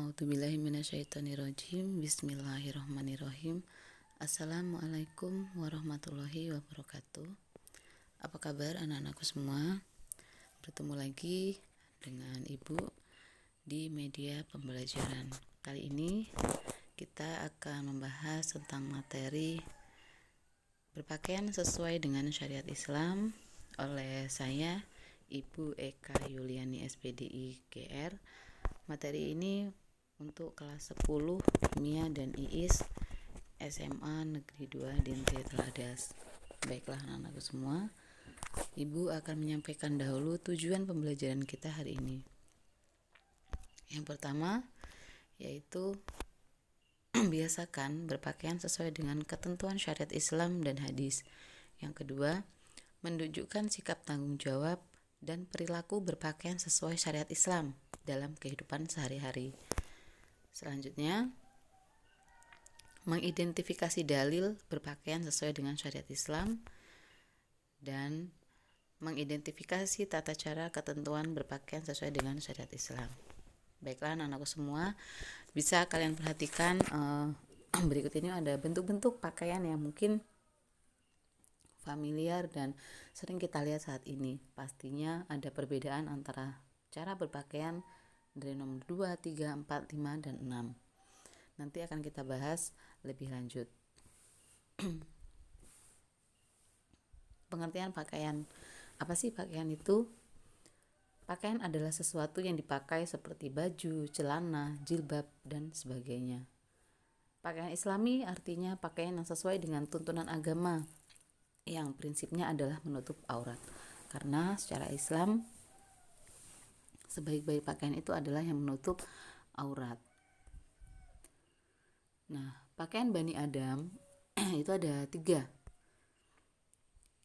A'udzubillahi minasyaitonirrajim. Bismillahirrahmanirrahim. Assalamualaikum warahmatullahi wabarakatuh. Apa kabar anak-anakku semua? Bertemu lagi dengan Ibu di media pembelajaran. Kali ini kita akan membahas tentang materi berpakaian sesuai dengan syariat Islam oleh saya, Ibu Eka Yuliani SPDI GR. Materi ini untuk kelas 10 Mia dan Iis SMA Negeri 2 Dinti Teladas. Baiklah anak-anakku semua, Ibu akan menyampaikan dahulu tujuan pembelajaran kita hari ini. Yang pertama yaitu biasakan berpakaian sesuai dengan ketentuan syariat Islam dan hadis. Yang kedua, menunjukkan sikap tanggung jawab dan perilaku berpakaian sesuai syariat Islam dalam kehidupan sehari-hari. Selanjutnya, mengidentifikasi dalil berpakaian sesuai dengan syariat Islam dan mengidentifikasi tata cara ketentuan berpakaian sesuai dengan syariat Islam. Baiklah anak-anakku semua, bisa kalian perhatikan berikut ini ada bentuk-bentuk pakaian yang mungkin familiar dan sering kita lihat saat ini. Pastinya ada perbedaan antara cara berpakaian dari nomor 2, 3, 4, 5, dan 6. Nanti akan kita bahas lebih lanjut. Pengertian pakaian. Apa sih pakaian itu? Pakaian adalah sesuatu yang dipakai seperti baju, celana, jilbab, dan sebagainya. Pakaian Islami artinya pakaian yang sesuai dengan tuntunan agama, yang prinsipnya adalah menutup aurat. Karena secara Islam, sebaik-baik pakaian itu adalah yang menutup aurat. Nah, pakaian Bani Adam itu ada 3.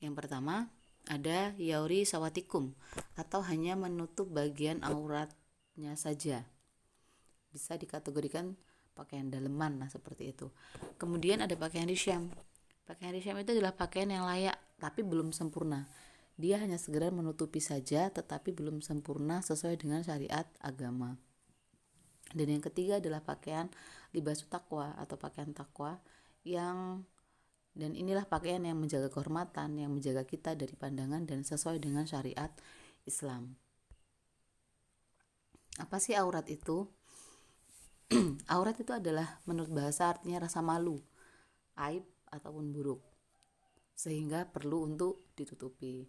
Yang pertama, ada yauri sawatikum atau hanya menutup bagian auratnya saja. Bisa dikategorikan pakaian daleman, seperti itu. Kemudian ada pakaian risyam. Pakaian risyam itu adalah pakaian yang layak tapi belum sempurna. Dia hanya sekedar menutupi saja tetapi belum sempurna sesuai dengan syariat agama. Dan yang ketiga adalah pakaian libasu taqwa atau pakaian takwa, dan inilah pakaian yang menjaga kehormatan, yang menjaga kita dari pandangan dan sesuai dengan syariat Islam. Apa sih aurat itu? Aurat itu adalah menurut bahasa artinya rasa malu, aib ataupun buruk, sehingga perlu untuk ditutupi.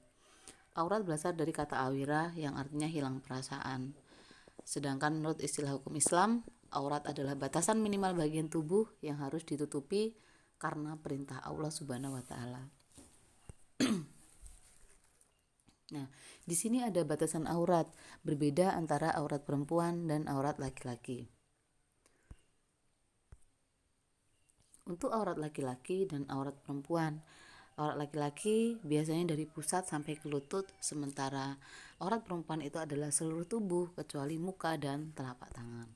Aurat berasal dari kata awira yang artinya hilang perasaan. Sedangkan menurut istilah hukum Islam, aurat adalah batasan minimal bagian tubuh yang harus ditutupi karena perintah Allah Subhanahu wa taala. Nah, di sini ada batasan aurat, berbeda antara aurat perempuan dan aurat laki-laki. Untuk aurat laki-laki dan aurat perempuan, aurat laki-laki biasanya dari pusat sampai ke lutut, sementara aurat perempuan itu adalah seluruh tubuh kecuali muka dan telapak tangan.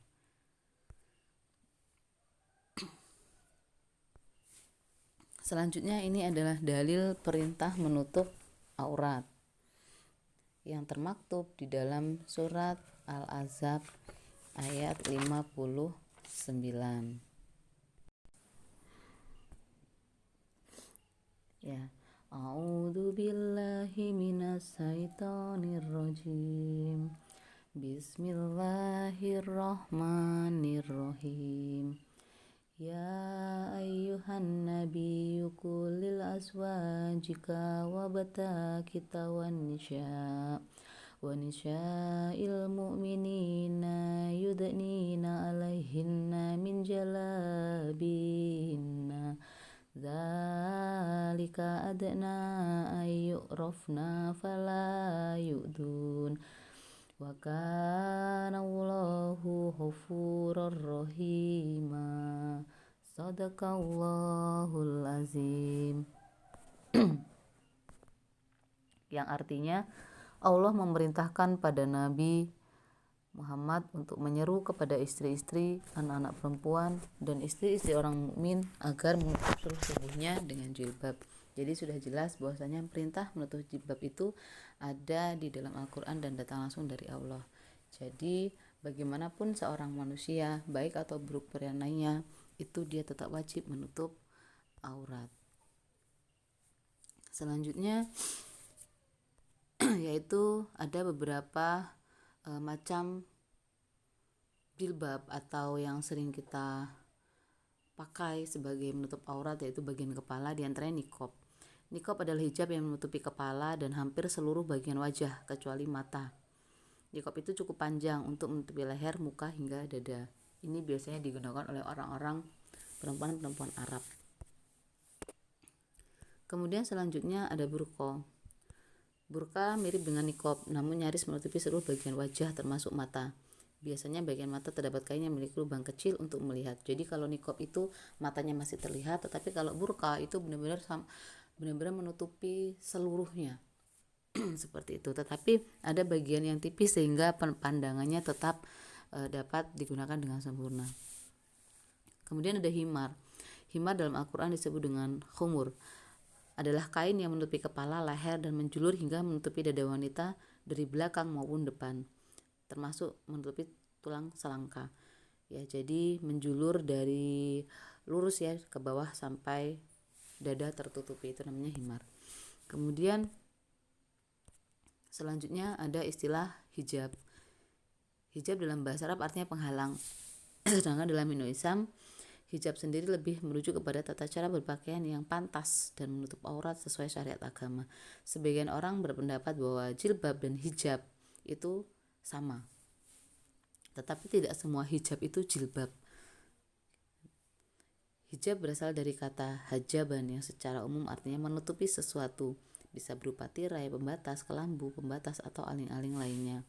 Selanjutnya ini adalah dalil perintah menutup aurat yang termaktub di dalam surat Al-Ahzab ayat 59. Ya, a'udzu billahi minasyaitonir rajim. Bismillahirrahmanirrahim. Ya ayyuhan nabiyyu qul lil azwajika wa batakita wan nisa'il mu'minina yudnina 'alaihinna min jalabihinna dzalika adna ayyurafna fala yu'dun wa kana Allahu ghafurur rahima. Shadaqallahul azim. Yang artinya Allah memerintahkan pada Nabi Muhammad untuk menyeru kepada istri-istri, anak-anak perempuan, dan istri-istri orang mukmin agar menutup seluruh tubuhnya dengan jilbab. Jadi sudah jelas bahwasanya perintah menutup jilbab itu ada di dalam Al-Quran dan datang langsung dari Allah. Jadi bagaimanapun seorang manusia, baik atau buruk perilakunya, itu dia tetap wajib menutup aurat. Selanjutnya yaitu ada beberapa macam jilbab atau yang sering kita pakai sebagai menutup aurat, yaitu bagian kepala, diantaranya niqab. Niqab adalah hijab yang menutupi kepala dan hampir seluruh bagian wajah kecuali mata. Niqab itu cukup panjang untuk menutupi leher, muka hingga dada. Ini biasanya digunakan oleh orang-orang perempuan Arab. Kemudian selanjutnya ada burqa. Burqa mirip dengan niqab, namun nyaris menutupi seluruh bagian wajah termasuk mata. Biasanya bagian mata terdapat kain yang memiliki lubang kecil untuk melihat. Jadi kalau niqab itu matanya masih terlihat, tetapi kalau burqa itu benar-benar menutupi seluruhnya. Seperti itu. Tetapi ada bagian yang tipis sehingga pandangannya tetap dapat digunakan dengan sempurna. Kemudian ada himar. Himar dalam Al-Quran disebut dengan khumur. Adalah kain yang menutupi kepala, leher, dan menjulur hingga menutupi dada wanita dari belakang maupun depan, termasuk menutupi tulang selangka. Ya, jadi menjulur dari lurus ya ke bawah sampai dada tertutupi, itu namanya himar. Kemudian selanjutnya ada istilah hijab. Hijab dalam bahasa Arab artinya penghalang. Sedangkan dalam Islam, hijab sendiri lebih merujuk kepada tata cara berpakaian yang pantas dan menutup aurat sesuai syariat agama. Sebagian orang berpendapat bahwa jilbab dan hijab itu sama. Tetapi tidak semua hijab itu jilbab. Hijab berasal dari kata hajaban yang secara umum artinya menutupi sesuatu. Bisa berupa tirai, pembatas, kelambu, pembatas, atau aling-aling lainnya.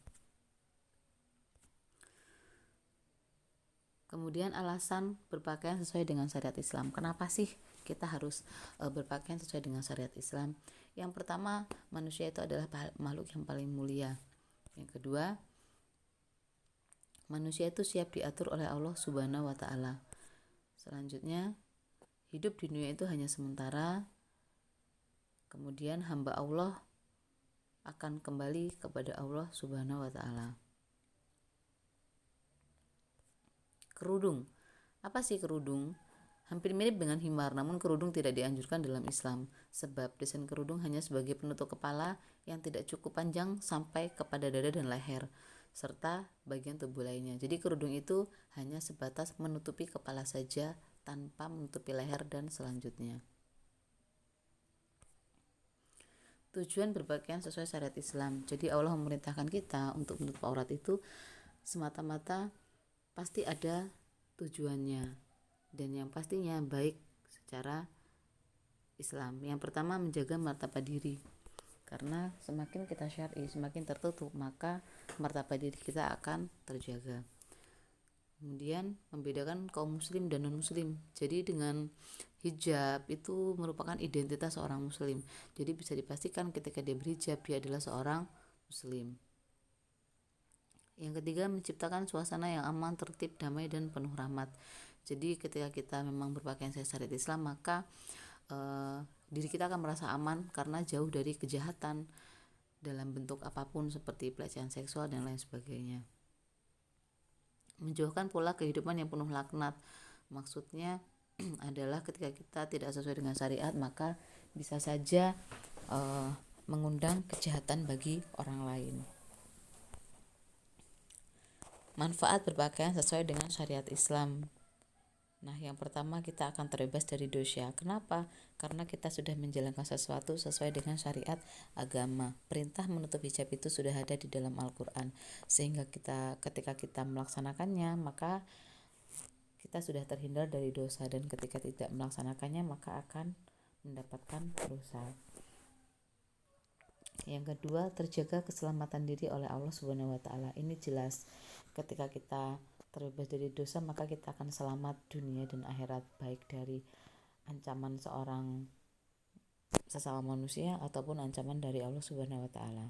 Kemudian alasan berpakaian sesuai dengan syariat Islam. Kenapa sih kita harus berpakaian sesuai dengan syariat Islam? Yang pertama, manusia itu adalah makhluk yang paling mulia. Yang kedua, manusia itu siap diatur oleh Allah Subhanahu wa Ta'ala. Selanjutnya, hidup di dunia itu hanya sementara. Kemudian hamba Allah akan kembali kepada Allah Subhanahu wa Ta'ala. Kerudung. Apa sih kerudung? Hampir mirip dengan himar, namun kerudung tidak dianjurkan dalam Islam, sebab desain kerudung hanya sebagai penutup kepala yang tidak cukup panjang sampai kepada dada dan leher, serta bagian tubuh lainnya. Jadi kerudung itu hanya sebatas menutupi kepala saja tanpa menutupi leher dan selanjutnya. Tujuan berpakaian sesuai syariat Islam. Jadi Allah memerintahkan kita untuk menutup aurat itu semata-mata pasti ada tujuannya, dan yang pastinya baik secara Islam. Yang pertama, menjaga martabat diri. Karena semakin kita syar'i, semakin tertutup, maka martabat diri kita akan terjaga. Kemudian membedakan kaum muslim dan non muslim. Jadi dengan hijab itu merupakan identitas seorang muslim. Jadi bisa dipastikan ketika dia berhijab, dia adalah seorang muslim. Yang ketiga, menciptakan suasana yang aman, tertib, damai, dan penuh rahmat. Jadi ketika kita memang berpakaian sesuai syariat Islam, maka diri kita akan merasa aman karena jauh dari kejahatan dalam bentuk apapun seperti pelecehan seksual dan lain sebagainya. Menjauhkan pola kehidupan yang penuh laknat. Maksudnya adalah ketika kita tidak sesuai dengan syariat, maka bisa saja mengundang kejahatan bagi orang lain. Manfaat berpakaian sesuai dengan syariat Islam. Nah, yang pertama, kita akan terbebas dari dosa. Kenapa? Karena kita sudah menjalankan sesuatu sesuai dengan syariat agama. Perintah menutup hijab itu sudah ada di dalam Al-Quran, sehingga ketika kita melaksanakannya, maka kita sudah terhindar dari dosa, dan ketika tidak melaksanakannya maka akan mendapatkan dosa. Yang kedua, terjaga keselamatan diri oleh Allah Subhanahu wa Ta'ala. Ini jelas, ketika kita terbebas dari dosa, maka kita akan selamat dunia dan akhirat, baik dari ancaman seorang sesama manusia ataupun ancaman dari Allah Subhanahu wa Ta'ala.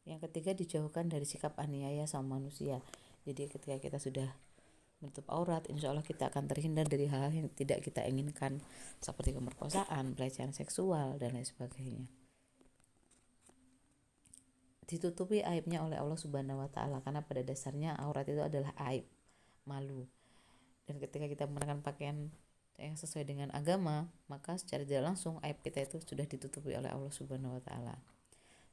Yang ketiga, dijauhkan dari sikap aniaya sama manusia. Jadi ketika kita sudah menutup aurat, insya Allah kita akan terhindar dari hal-hal yang tidak kita inginkan, seperti pemerkosaan, pelecehan seksual, dan lain sebagainya. ditutupi aibnya oleh Allah Subhanahu wa taala, karena pada dasarnya aurat itu adalah aib, malu. Dan ketika kita menggunakan pakaian yang sesuai dengan agama, maka secara tidak langsung aib kita itu sudah ditutupi oleh Allah Subhanahu wa taala.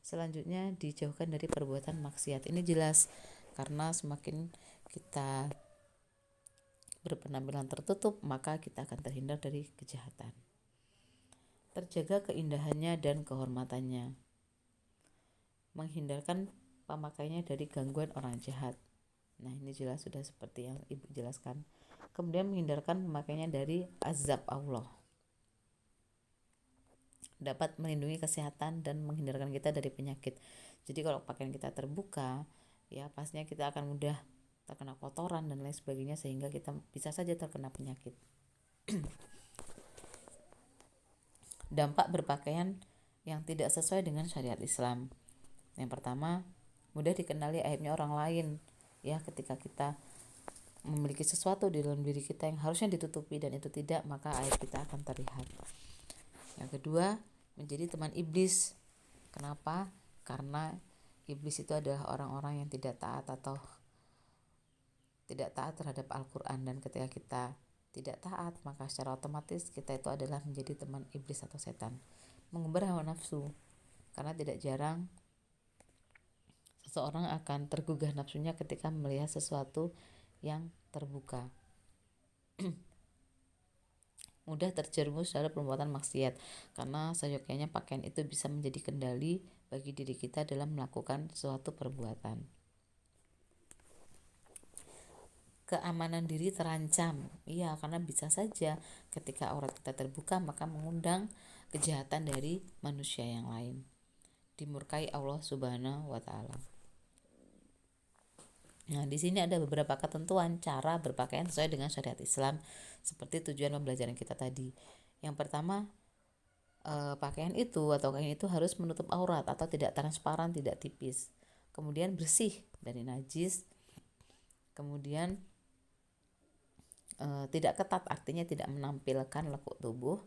Selanjutnya, dijauhkan dari perbuatan maksiat. Ini jelas karena semakin kita berpenampilan tertutup, maka kita akan terhindar dari kejahatan. Terjaga keindahannya dan kehormatannya. Menghindarkan pemakaiannya dari gangguan orang jahat. Nah, ini jelas sudah seperti yang Ibu jelaskan. Kemudian menghindarkan pemakaiannya dari azab Allah. Dapat melindungi kesehatan dan menghindarkan kita dari penyakit. Jadi kalau pakaian kita terbuka, ya pastinya kita akan mudah terkena kotoran dan lain sebagainya, sehingga kita bisa saja terkena penyakit. Dampak berpakaian yang tidak sesuai dengan syariat Islam. Yang pertama, mudah dikenali aibnya orang lain. Ya, ketika kita memiliki sesuatu di dalam diri kita yang harusnya ditutupi dan itu tidak, maka aib kita akan terlihat. Yang kedua, menjadi teman iblis. Kenapa? Karena iblis itu adalah orang-orang yang tidak taat atau tidak taat terhadap Al-Quran, dan ketika kita tidak taat, maka secara otomatis kita itu adalah menjadi teman iblis atau setan. Mengumbar hawa nafsu, karena tidak jarang seseorang akan tergugah nafsunya ketika melihat sesuatu yang terbuka. Mudah terjerumus dalam perbuatan maksiat, karena seyogyanya pakaian itu bisa menjadi kendali bagi diri kita dalam melakukan suatu perbuatan. Keamanan diri terancam. Iya, karena bisa saja ketika aurat kita terbuka, maka mengundang kejahatan dari manusia yang lain. Dimurkai Allah Subhanahu wa taala. Nah, di sini ada beberapa ketentuan cara berpakaian sesuai dengan syariat Islam, seperti tujuan pembelajaran kita tadi. Yang pertama, pakaian itu atau kain itu harus menutup aurat atau tidak transparan, tidak tipis. Kemudian bersih dari najis. Kemudian tidak ketat, artinya tidak menampilkan lekuk tubuh.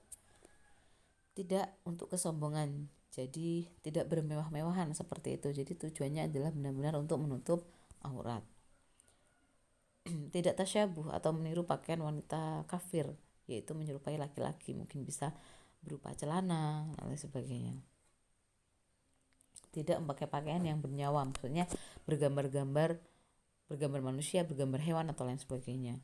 Tidak untuk kesombongan, jadi tidak bermewah-mewahan seperti itu. Jadi tujuannya adalah benar-benar untuk menutup aurat. Tidak tasyabuh atau meniru pakaian wanita kafir, yaitu menyerupai laki-laki, mungkin bisa berupa celana dan lain sebagainya. Tidak memakai pakaian yang bernyawa, maksudnya bergambar manusia, bergambar hewan atau lain sebagainya.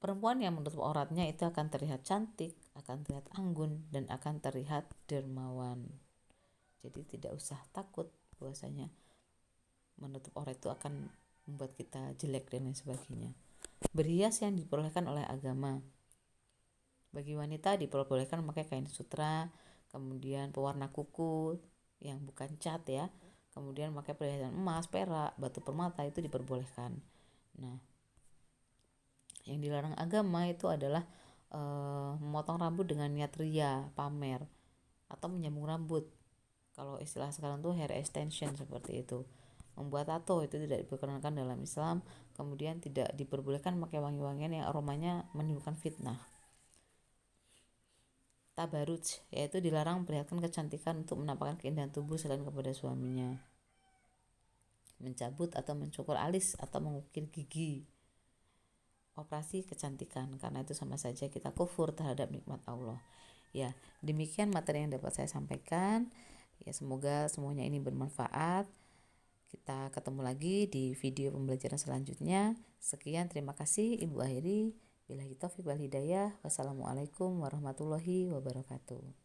Perempuan yang menutup auratnya itu akan terlihat cantik, akan terlihat anggun, dan akan terlihat dermawan. Jadi tidak usah takut bahwasanya menutup aurat itu akan membuat kita jelek dan lain sebagainya. Berhias yang diperbolehkan oleh agama. Bagi wanita diperbolehkan memakai kain sutra, kemudian pewarna kuku yang bukan cat ya, kemudian memakai perhiasan emas, perak, batu permata itu diperbolehkan. Nah, yang dilarang agama itu adalah memotong rambut dengan niat ria, pamer, atau menyambung rambut. Kalau istilah sekarang tuh hair extension seperti itu. Membuat tato itu tidak diperkenankan dalam Islam. Kemudian tidak diperbolehkan memakai wangi-wangian yang aromanya menimbulkan fitnah. Tabaruj, yaitu dilarang memperlihatkan kecantikan untuk menampakkan keindahan tubuh selain kepada suaminya. Mencabut atau mencukur alis atau mengukir gigi. Operasi kecantikan, karena itu sama saja kita kufur terhadap nikmat Allah. Ya, demikian materi yang dapat saya sampaikan. Ya, semoga semuanya ini bermanfaat. Kita ketemu lagi di video pembelajaran selanjutnya. Sekian, terima kasih. Ibu akhiri. Billahi taufiq wal hidayah. Wassalamualaikum warahmatullahi wabarakatuh.